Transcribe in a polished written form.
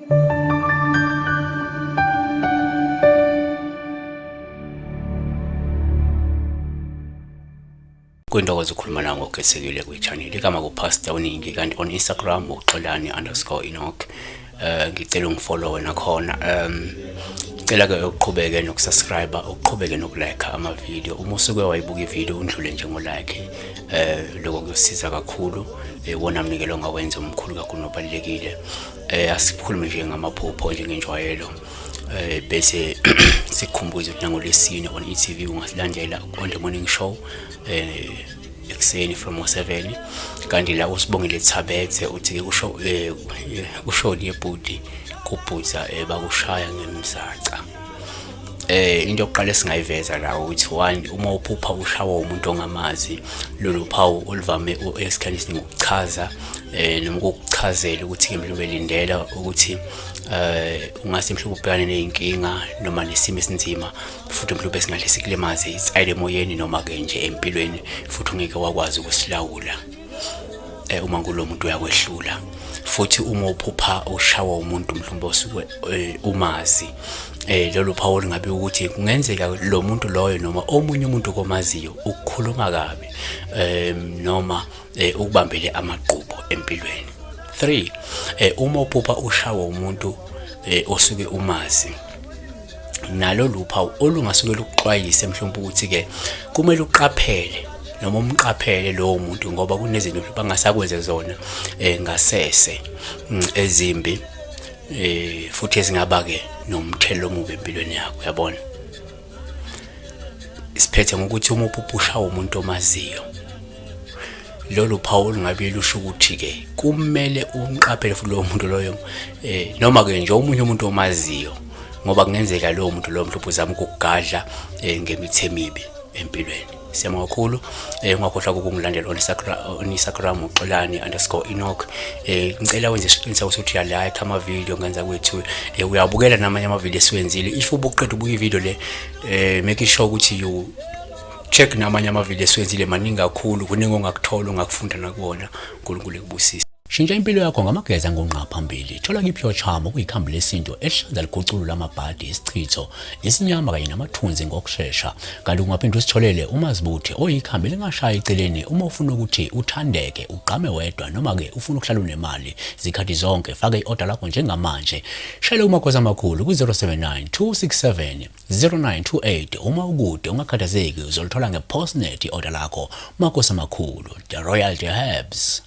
Kwintokozo ukukhuluma nawe ngokukhethekile kwi-channel igama kuPastor WeNingi kanti on Instagram uxolani_Enoch. Ngicela ungifollow nakhona. Ngicela ke uqhubeke nokusubscribe, uqhubeke nokulike ama-video. Uma usuke wayibuka i-video undlule nje ngo-like. Lokho kuyosiza kakhulu. Wona mnikelo ongawenza omkhulu kakhulu nobalulekile. Asikhulume nje ngamaphupho njengenjwayelo. Bese sikhumbuze ukuthi nangoLwesine on e.tv ungasilandela on the morning show ekuseni from 7 kanti la usibongile Thabethe uthi ke kusho yebhudi kubhuza bakushaya ngemsaca. Into yokuqala esingayiveza la ukuthi one uma uphupha ushawa umuntu ongamazi lolu phawu oluvame esikhathini ngokuchaza noma ukuchazela ukuthi ke mhlawumbe lindela ukuthi ungase mhlawumbe ubhekane nezinkinga noma nesimo esinzima futhi mhlawumbe singahle sikulimaze isayile emoyeni noma ke nje empilweni futhi ungeke wakwazi ukusilawula. Uma kulo muntu uyakwehlula futhi uma uphupha ushawa umuntu mhlawumbe osuke umazi lolu phawu lingabe ukuthi kungenzeka lo muntu loyo noma omunye umuntu komaziyo ukukhuluma kabi noma ukubambele amaqhubo empilweni. 3 uma uphupha ushawa umuntu osuke umazi nalo luphawu olungasuke lukuxwayise mhlawumbe ukuthi ke kumele uqaphele noma umqaphele lowo muntu ngoba kunezinto bangasakwenze zona ngasese ezimbi futhi ezingaba ke nomthelo omubi empilweni yakho. Uyabona, siphethe ngokuthi uma uphupha ushawa umuntu omaziyo lolu phawu lingabe lusho ukuthi ke kumele umqaphele futhi lowo muntu loyo noma ke nje omunye umuntu omaziyo ngoba kungenzeka lowo muntu loyo mhlawumbe uzama ukukugadla ngemithi emibi empilweni. Siyabonga kakhulu. Ungakhohlwa ukungilandela on Instagram uxolani_Enoch. Ngicela wenze isiqiniseko ukuthi uyalike ama-video ngenza kwethu uyabukela namanye ama-video esiwenzile. If ubuqeda ubuka i-video le make sure ukuthi you check namanye ama-video esiwenzile maningi kakhulu, kuningi ongakuthola ongakufunda nakuwona. uNkulunkulu ekubusise. Shintsha impilo yakho ngamageza ngonqa phambili. Thola kiphi charm okuyikhambi lesinto ehlanza liguculo lamabhadi isichitho isinyama kanye namathunzi ngokusheshsha. Kanti ungaphinde usitholele umazibuthe oyikhambi lingashaya eceleni uma ufuna ukuthi uthandeke uqame wedwa noma ke ufuna ukuhlala unemali zikhathi zonke. Faka i-order lakho njengamanje. Shayela umakhosi amakhulu ku-079 267 0928. Uma ukude ungakhathazeki uzolithola nge-postnet i-order lakho. Makhosi amakhulu, the Royal Herbs.